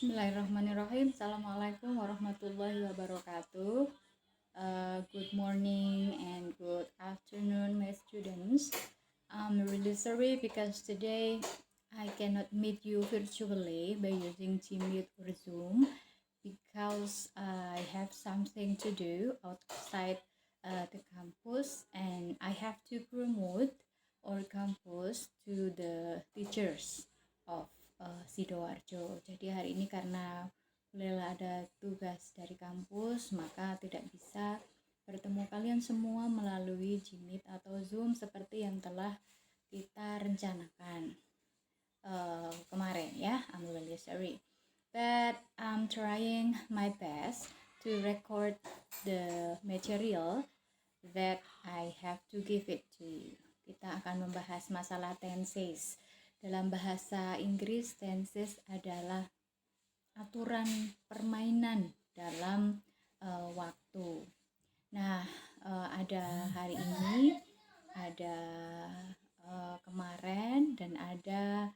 Bismillahirrahmanirrahim. Assalamualaikum warahmatullahi wabarakatuh. Good morning and good afternoon, my students. I'm really sorry because today I cannot meet you virtually by using Gmeet or Zoom because I have something to do outside the campus and I have to promote our campus to the teachers of Sidoarjo. Jadi hari ini karena Lela ada tugas dari kampus, maka tidak bisa bertemu kalian semua melalui Jimit atau Zoom seperti yang telah kita rencanakan kemarin ya. I'm really sorry, but I'm trying my best to record the material that I have to give it to you. Kita akan membahas masalah tenses. Dalam bahasa Inggris, tenses adalah aturan permainan dalam waktu. Nah, ada hari ini, ada kemarin, dan ada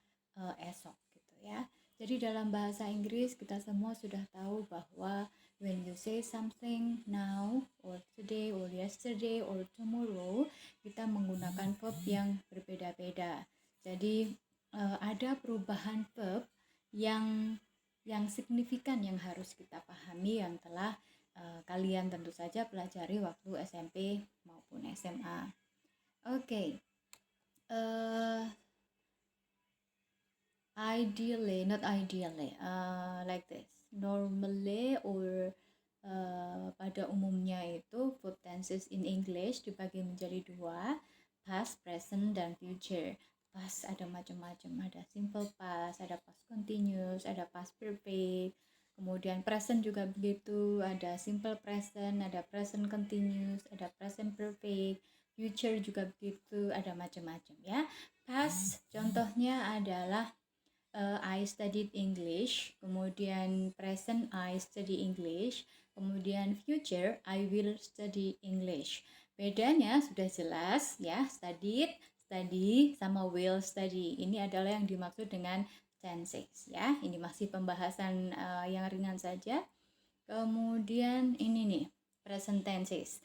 esok gitu ya. Jadi dalam bahasa Inggris kita semua sudah tahu bahwa when you say something now or today or yesterday or tomorrow, kita menggunakan verb yang berbeda-beda. Jadi ada perubahan verb yang signifikan yang harus kita pahami, yang telah kalian tentu saja pelajari waktu SMP maupun SMA. Okay. Like this. Normally or pada umumnya itu verb tenses in English dibagi menjadi dua, past, present, dan future. Past ada macam-macam, ada simple past, ada past continuous, ada past perfect. Kemudian present juga begitu, ada simple present, ada present continuous, ada present perfect. Future juga begitu, ada macam-macam ya. Past contohnya adalah I studied English, kemudian present I study English, kemudian future I will study English. Bedanya sudah jelas ya, studied, study sama will study. Ini adalah yang dimaksud dengan tenses ya. Ini masih pembahasan yang ringan saja. Kemudian ini nih, present tenses.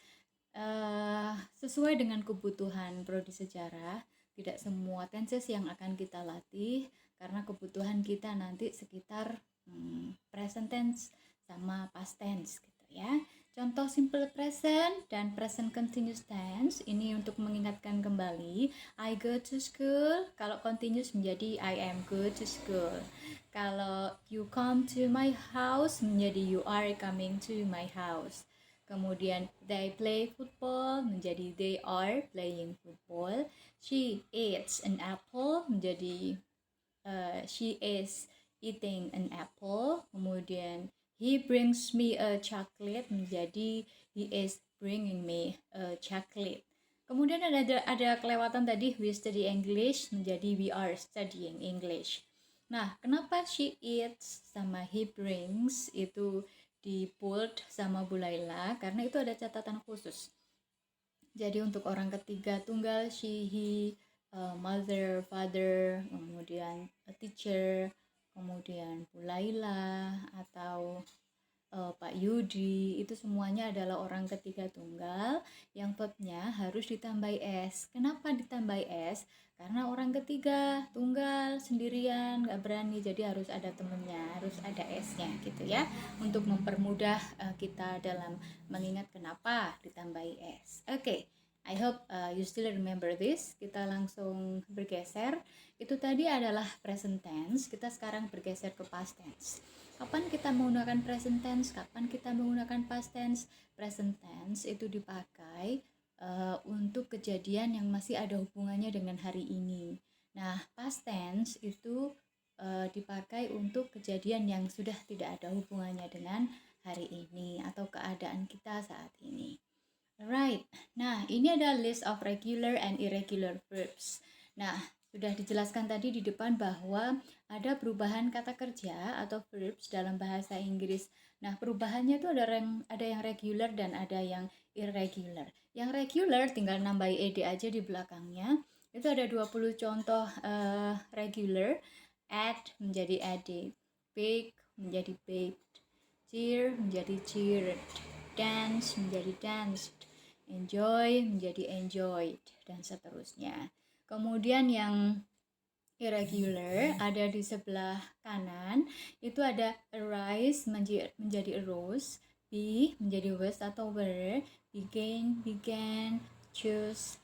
Sesuai dengan kebutuhan prodi sejarah, tidak semua tenses yang akan kita latih karena kebutuhan kita nanti sekitar present tense sama past tense gitu ya. Contoh simple present dan present continuous tense ini untuk mengingatkan kembali I go to school. Kalau continuous menjadi I am go to school. Kalau you come to my house menjadi you are coming to my house. Kemudian they play football menjadi they are playing football. She eats an apple menjadi she is eating an apple. Kemudian he brings me a chocolate menjadi he is bringing me a chocolate. Kemudian ada kelewatan tadi we study English menjadi we are studying English. Nah, kenapa she eats sama he brings itu di bold sama Bu Laila? Karena itu ada catatan khusus. Jadi untuk orang ketiga tunggal she, he, mother, father, kemudian a teacher, kemudian Bu Laila atau Pak Yudi, itu semuanya adalah orang ketiga tunggal yang verbnya harus ditambahi S. Kenapa ditambahi S? Karena orang ketiga tunggal sendirian gak berani, jadi harus ada temennya, harus ada S-nya gitu ya, untuk mempermudah kita dalam mengingat kenapa ditambahi S. Oke. I hope you still remember this. Kita langsung bergeser. Itu tadi adalah present tense. Kita sekarang bergeser ke past tense. Kapan kita menggunakan present tense? Kapan kita menggunakan past tense? Present tense itu dipakai untuk kejadian yang masih ada hubungannya dengan hari ini. Nah, past tense itu dipakai untuk kejadian yang sudah tidak ada hubungannya dengan hari ini atau keadaan kita saat ini. Right. Nah, ini ada list of regular and irregular verbs. Nah, sudah dijelaskan tadi di depan bahwa ada perubahan kata kerja atau verbs dalam bahasa Inggris. Nah, perubahannya itu ada yang regular dan ada yang irregular. Yang regular tinggal nambahin ed aja di belakangnya. Itu ada 20 contoh regular. Add menjadi added. Bake menjadi baked, cheer menjadi cheered, dance menjadi danced, enjoy menjadi enjoyed, dan seterusnya. Kemudian yang irregular ada di sebelah kanan, itu ada arise menjadi arose, be menjadi was atau were, began, choose,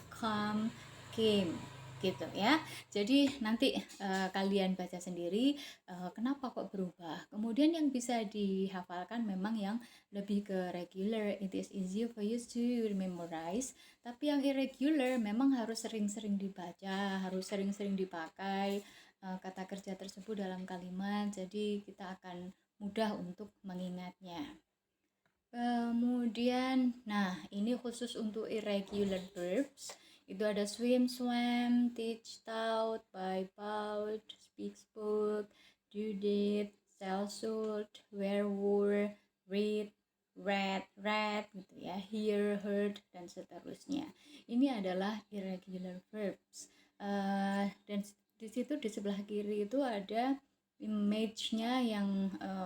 come, came, gitu ya. Jadi nanti kalian baca sendiri kenapa kok berubah. Kemudian yang bisa dihafalkan memang yang lebih ke regular, it is easier for you to memorize. Tapi yang irregular memang harus sering-sering dibaca, harus sering-sering dipakai kata kerja tersebut dalam kalimat, jadi kita akan mudah untuk mengingatnya. Kemudian, nah ini khusus untuk irregular verbs. Itu ada swim, swam, teach, taught, buy, bought, speak, spoke, do, did, sell, sold, wear, wore, read, read gitu ya, hear, heard, dan seterusnya. Ini adalah irregular verbs. Dan di situ di sebelah kiri itu ada image-nya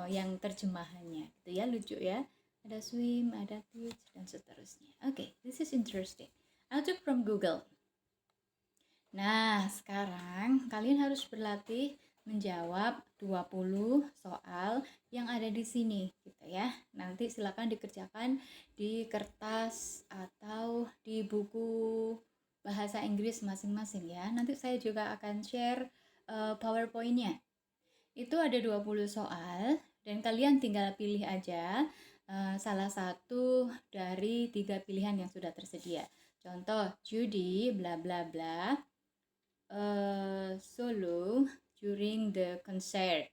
yang terjemahannya gitu ya, lucu ya. Ada swim, ada teach, dan seterusnya. Okay, this is interesting. I took from Google. Nah, sekarang kalian harus berlatih menjawab 20 soal yang ada di sini gitu ya. Nanti silakan dikerjakan di kertas atau di buku bahasa Inggris masing-masing ya. Nanti saya juga akan share PowerPoint-nya. Itu ada 20 soal dan kalian tinggal pilih aja salah satu dari 3 pilihan yang sudah tersedia. Contoh, Judy bla bla bla solo during the concert.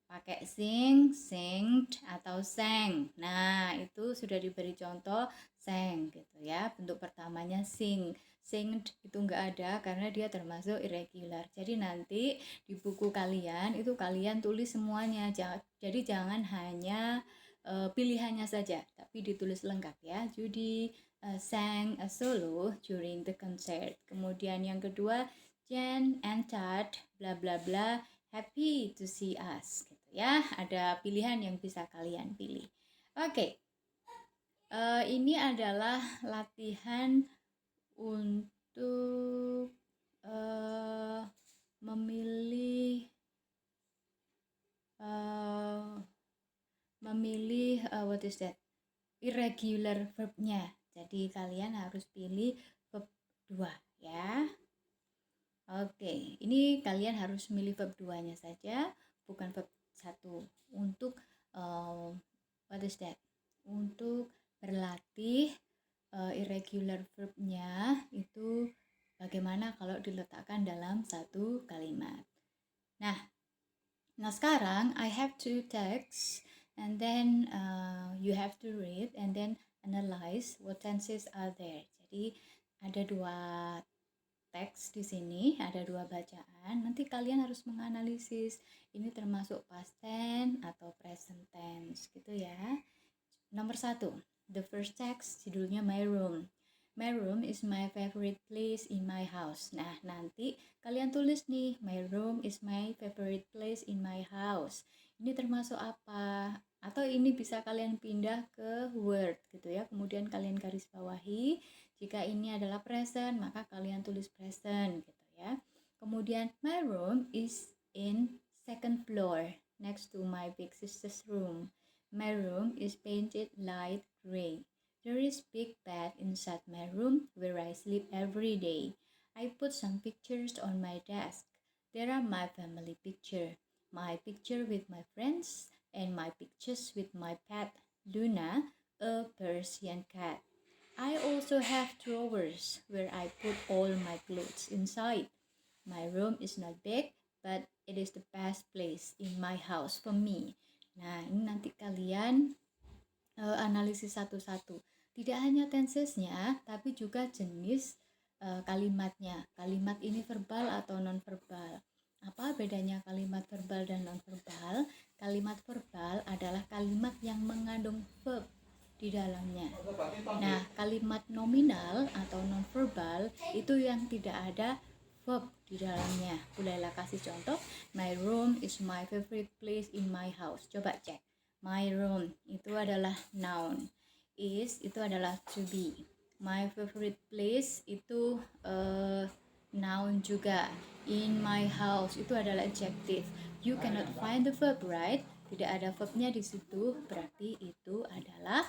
Pakai sing, singed, atau sang. Nah, itu sudah diberi contoh sang gitu ya. Bentuk pertamanya sing. Singed itu enggak ada karena dia termasuk irregular. Jadi nanti di buku kalian itu kalian tulis semuanya. Jadi jangan hanya pilihannya saja, tapi ditulis lengkap ya. Judy sang a solo during the concert. Kemudian yang kedua, Jen and Chad bla bla bla happy to see us gitu ya. Ada pilihan yang bisa kalian pilih. Oke. Ini adalah latihan untuk memilih what is that? Irregular verbnya. Jadi kalian harus pilih verb 2 ya. Oke, ini kalian harus milih verb 2-nya saja, bukan verb 1. Untuk what is that? Untuk berlatih irregular verbnya itu bagaimana kalau diletakkan dalam satu kalimat. Nah sekarang I have two texts and then you have to read and then analyze what tenses are there. Jadi ada 2 teks di sini, ada 2 bacaan. Nanti kalian harus menganalisis ini termasuk past tense atau present tense gitu ya. Nomor 1, the first text judulnya My Room. My room is my favorite place in my house. Nah, nanti kalian tulis nih, my room is my favorite place in my house. Ini termasuk apa? Atau ini bisa kalian pindah ke word gitu ya. Kemudian kalian garis bawahi. Jika ini adalah present, maka kalian tulis present gitu ya. Kemudian my room is in second floor next to my big sister's room. My room is painted light gray. There is big bed inside my room where I sleep every day. I put some pictures on my desk. There are my family picture, my picture with my friends, and my pictures with my pet, Luna, a Persian cat. I also have drawers where I put all my clothes inside. My room is not big, but it is the best place in my house for me. Nah, ini nanti kalian analisis satu-satu. Tidak hanya tensesnya, tapi juga jenis kalimatnya. Kalimat ini verbal atau non-verbal. Apa bedanya kalimat verbal dan non-verbal? Kalimat verbal adalah kalimat yang mengandung verb di dalamnya. Nah, kalimat nominal atau non-verbal itu yang tidak ada verb di dalamnya. Bolehlah kasih contoh. My room is my favorite place in my house. Coba cek. My room itu adalah noun. Is itu adalah to be. My favorite place itu noun juga. In my house itu adalah adjective. You cannot find the verb, right? Tidak ada verbnya di situ, berarti itu adalah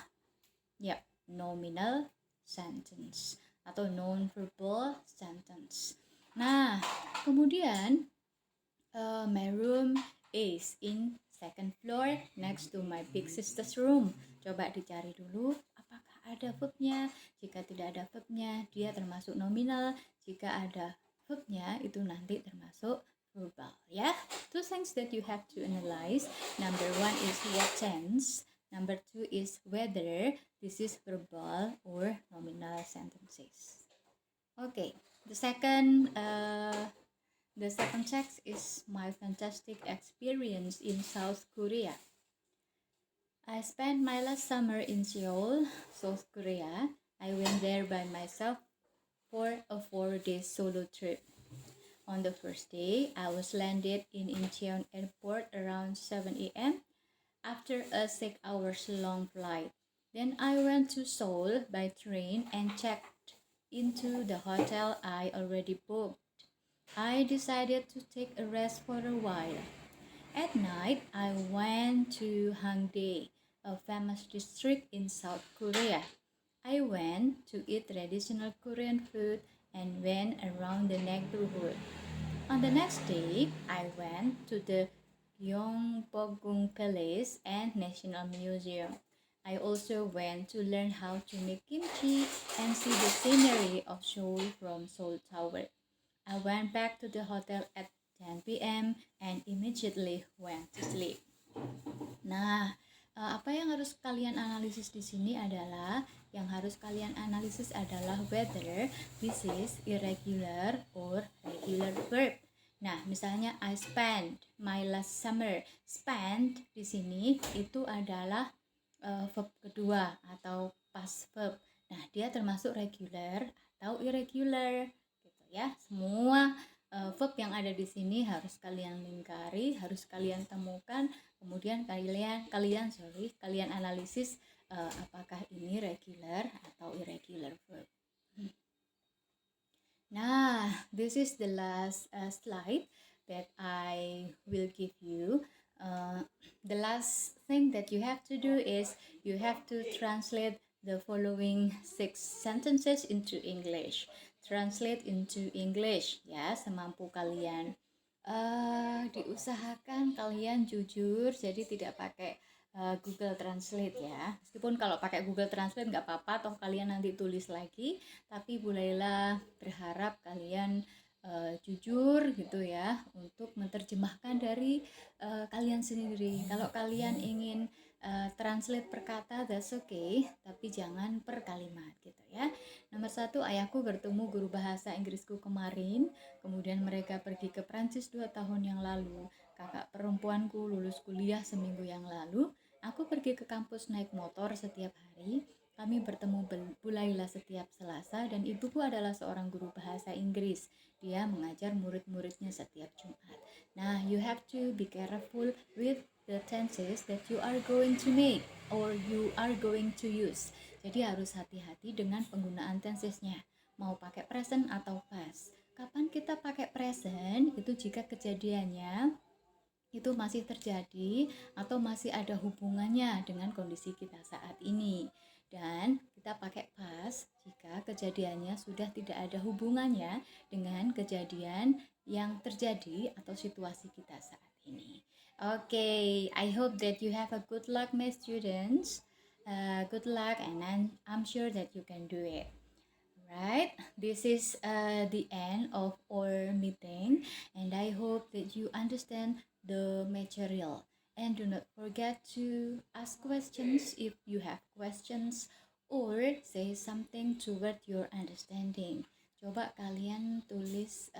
nominal sentence atau non-verbal sentence. Nah, kemudian my room is in second floor next to my big sister's room. Coba dicari dulu apakah ada verbnya. Jika tidak ada verbnya, dia termasuk nominal. Jika ada verbnya, itu nanti termasuk verbal, ya. Two things that you have to analyze. Number one is what tense. Number two is whether this is verbal or nominal sentences. Okay, the second text is my fantastic experience in South Korea. I spent my last summer in Seoul, South Korea. I went there by myself for a 4-day solo trip. On the first day, I was landed in Incheon Airport around 7 a.m. after a 6 hours long flight. Then I went to Seoul by train and checked into the hotel I already booked. I decided to take a rest for a while. At night, I went to Hangdae, a famous district in South Korea. I went to eat traditional Korean food and went around the neighborhood. On the next day, I went to the Gyeongbokgung Palace and National Museum. I also went to learn how to make kimchi and see the scenery of Seoul from Seoul Tower. I went back to the hotel at 10 p.m. and immediately went to sleep. Nah, apa yang harus kalian analisis di sini adalah whether this is irregular or regular verb. Nah, misalnya I spent my last summer. Spent di sini itu adalah verb kedua atau past verb. Nah, dia termasuk regular atau irregular. Ya, semua verb yang ada di sini harus kalian lingkari, harus kalian temukan, kemudian kalian analisis apakah ini regular atau irregular verb. Nah, this is the last slide that I will give you. The last thing that you have to do is you have to translate the following 6 sentences into English. Translate into English, ya, semampu kalian. Diusahakan kalian jujur, jadi tidak pakai Google Translate, ya. Meskipun kalau pakai Google Translate nggak apa-apa, toh kalian nanti tulis lagi, tapi bolehlah berharap kalian jujur gitu ya untuk menerjemahkan dari kalian sendiri. Kalau kalian ingin translate per kata, that's okay, tapi jangan per kalimat gitu ya. Nomor 1, ayahku bertemu guru bahasa Inggrisku kemarin, kemudian mereka pergi ke Prancis 2 tahun yang lalu. Kakak perempuanku lulus kuliah seminggu yang lalu. Aku pergi ke kampus naik motor setiap hari. Kami bertemu Bu Laila setiap Selasa dan ibuku adalah seorang guru bahasa Inggris. Dia mengajar murid-muridnya setiap Jumat. Nah, you have to be careful with the tenses that you are going to make or you are going to use. Jadi harus hati-hati dengan penggunaan tensesnya. Mau pakai present atau past. Kapan kita pakai present? Itu jika kejadiannya itu masih terjadi atau masih ada hubungannya dengan kondisi kita saat ini. Dan kita pakai past jika kejadiannya sudah tidak ada hubungannya dengan kejadian yang terjadi atau situasi kita saat ini. Okay, I hope that you have a good luck, my students. Good luck, and I'm sure that you can do it. Right, this is the end of our meeting, and I hope that you understand the material. And do not forget to ask questions if you have questions or say something toward your understanding. Coba kalian tulis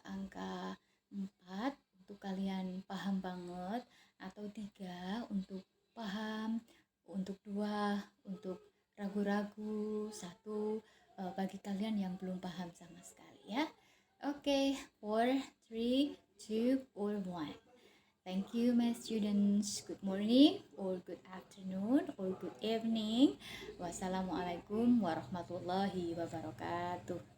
angka 4 untuk kalian paham banget, atau 3 untuk paham, untuk 2 untuk ragu-ragu, 1 bagi kalian yang belum paham sama sekali, ya. Okay, 4, 3, 2, or 1. my students. Good morning or good afternoon or good evening. Wassalamualaikum warahmatullahi wabarakatuh.